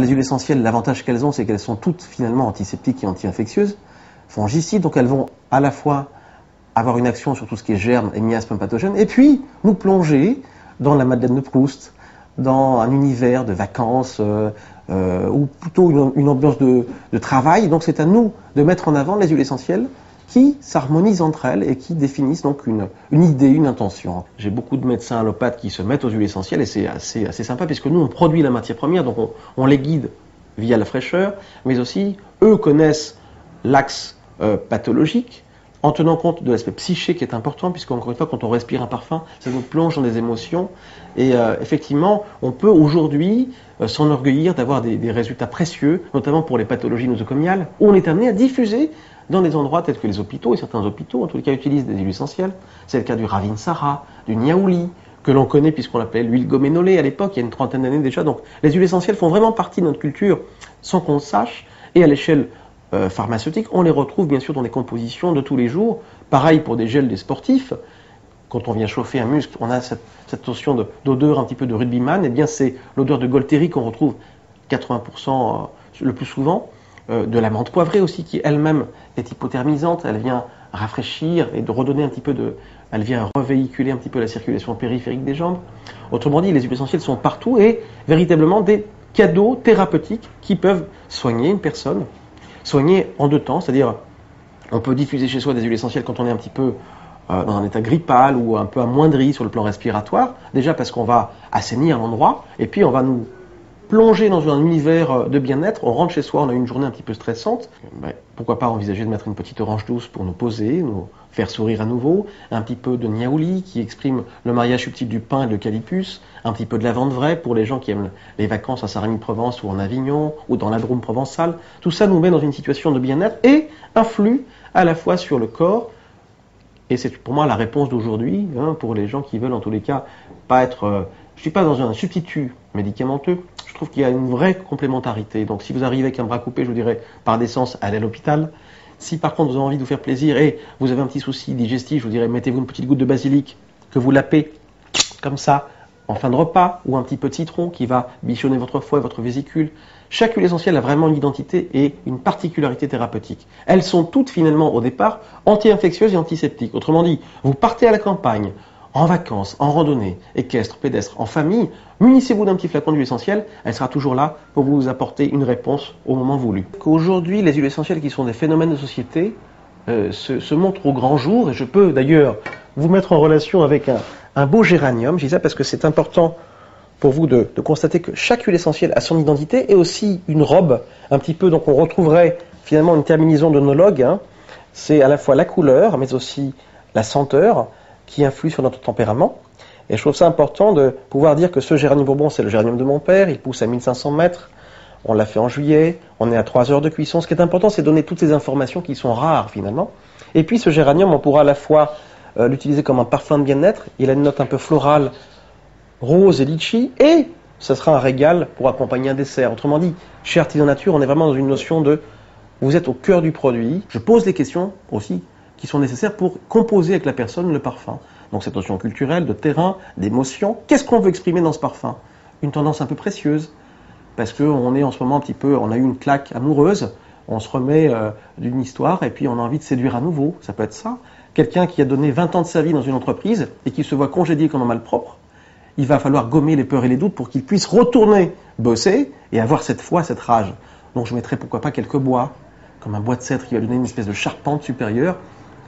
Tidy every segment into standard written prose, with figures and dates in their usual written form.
Les huiles essentielles, l'avantage qu'elles ont, c'est qu'elles sont toutes finalement antiseptiques et anti-infectieuses, fongicides, donc elles vont à la fois avoir une action sur tout ce qui est germes et miasmes pathogènes, et puis nous plonger dans la Madeleine de Proust, dans un univers de vacances, ou plutôt une ambiance de travail. Donc c'est à nous de mettre en avant les huiles essentielles qui s'harmonisent entre elles et qui définissent donc une idée, une intention. J'ai beaucoup de médecins allopathes qui se mettent aux huiles essentielles et c'est assez sympa puisque nous on produit la matière première, donc on les guide via la fraîcheur, mais aussi eux connaissent l'axe pathologique, en tenant compte de l'aspect psychique qui est important, puisqu'encore une fois, quand on respire un parfum, ça nous plonge dans des émotions. Et effectivement, on peut aujourd'hui s'enorgueillir d'avoir des résultats précieux, notamment pour les pathologies nosocomiales, où on est amené à diffuser dans des endroits tels que les hôpitaux, et certains hôpitaux, en tous les cas, utilisent des huiles essentielles. C'est le cas du Ravinsara, du Niaouli, que l'on connaît puisqu'on l'appelait l'huile goménolée à l'époque, il y a une trentaine d'années déjà. Donc les huiles essentielles font vraiment partie de notre culture sans qu'on le sache, et à l'échelle pharmaceutiques, on les retrouve bien sûr dans les compositions de tous les jours. Pareil pour des gels des sportifs. Quand on vient chauffer un muscle, on a cette notion d'odeur un petit peu de rugbyman. Et bien c'est l'odeur de Golteri qu'on retrouve 80% le plus souvent. De la menthe poivrée aussi, qui elle-même est hypothermisante. Elle vient rafraîchir et de redonner un petit peu de... Elle vient revéhiculer un petit peu la circulation périphérique des jambes. Autrement dit, les huiles essentielles sont partout et véritablement des cadeaux thérapeutiques qui peuvent soigner une personne. Soigner en deux temps, c'est-à-dire on peut diffuser chez soi des huiles essentielles quand on est un petit peu dans un état grippal ou un peu amoindri sur le plan respiratoire, déjà parce qu'on va assainir l'endroit, et puis on va nous plonger dans un univers de bien-être. On rentre chez soi, on a une journée un petit peu stressante, pourquoi pas envisager de mettre une petite orange douce pour nous poser, nous faire sourire à nouveau, un petit peu de niaouli qui exprime le mariage subtil du pin et de l'eucalyptus, un petit peu de lavande vraie pour les gens qui aiment les vacances à Saint-Rémy-de-Provence ou en Avignon ou dans la Drôme provençale. Tout ça nous met dans une situation de bien-être et influe à la fois sur le corps, et c'est pour moi la réponse d'aujourd'hui, pour les gens qui veulent en tous les cas pas être... je ne suis pas dans un substitut médicamenteux, je trouve qu'il y a une vraie complémentarité. Donc si vous arrivez avec un bras coupé, je vous dirais par décence, allez à l'hôpital. Si par contre vous avez envie de vous faire plaisir et vous avez un petit souci digestif, je vous dirais mettez-vous une petite goutte de basilic que vous lapez comme ça en fin de repas, ou un petit peu de citron qui va bichonner votre foie et votre vésicule. Chaque huile essentielle a vraiment une identité et une particularité thérapeutique. Elles sont toutes finalement au départ anti-infectieuses et antiseptiques. Autrement dit, vous partez à la campagne, en vacances, en randonnée, équestre, pédestre, en famille, munissez-vous d'un petit flacon d'huile essentielle, elle sera toujours là pour vous apporter une réponse au moment voulu. Aujourd'hui, les huiles essentielles qui sont des phénomènes de société se montrent au grand jour, et je peux d'ailleurs vous mettre en relation avec un beau géranium. Je dis ça parce que c'est important pour vous de constater que chaque huile essentielle a son identité et aussi une robe, un petit peu, donc on retrouverait finalement une terminaison d'onologue. C'est à la fois la couleur, mais aussi la senteur, qui influe sur notre tempérament. Et je trouve ça important de pouvoir dire que ce géranium bourbon, c'est le géranium de mon père, il pousse à 1500 mètres, on l'a fait en juillet, on est à 3 heures de cuisson. Ce qui est important, c'est de donner toutes ces informations qui sont rares finalement. Et puis ce géranium, on pourra à la fois l'utiliser comme un parfum de bien-être, il a une note un peu florale, rose et litchi, et ça sera un régal pour accompagner un dessert. Autrement dit, chez Artisan Nature, on est vraiment dans une notion de vous êtes au cœur du produit. Je pose les questions aussi qui sont nécessaires pour composer avec la personne le parfum. Donc cette notion culturelle, de terrain, d'émotion. Qu'est-ce qu'on veut exprimer dans ce parfum? Une tendance un peu précieuse, parce qu'on est en ce moment un petit peu, on a eu une claque amoureuse, on se remet d'une histoire et puis on a envie de séduire à nouveau, ça peut être ça. Quelqu'un qui a donné 20 ans de sa vie dans une entreprise et qui se voit congédié comme un malpropre, il va falloir gommer les peurs et les doutes pour qu'il puisse retourner bosser et avoir cette foi, cette rage. Donc je mettrai pourquoi pas quelques bois, comme un bois de cèdre qui va donner une espèce de charpente supérieure,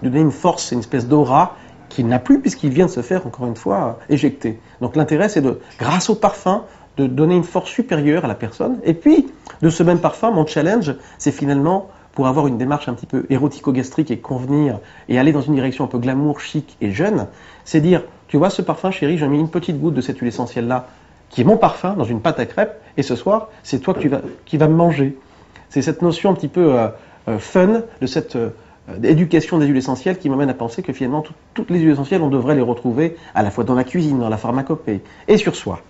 donner une force et une espèce d'aura qu'il n'a plus puisqu'il vient de se faire, encore une fois, éjecter. Donc l'intérêt, c'est de, grâce au parfum, de donner une force supérieure à la personne. Et puis, de ce même parfum, mon challenge, c'est finalement, pour avoir une démarche un petit peu érotico-gastrique et convenir, et aller dans une direction un peu glamour, chic et jeune, c'est dire, tu vois ce parfum chéri, j'ai mis une petite goutte de cette huile essentielle-là, qui est mon parfum, dans une pâte à crêpes, et ce soir, c'est toi qui vas me manger. C'est cette notion un petit peu fun de cette éducation des huiles essentielles qui m'amène à penser que finalement, toutes les huiles essentielles, on devrait les retrouver à la fois dans la cuisine, dans la pharmacopée, et sur soi.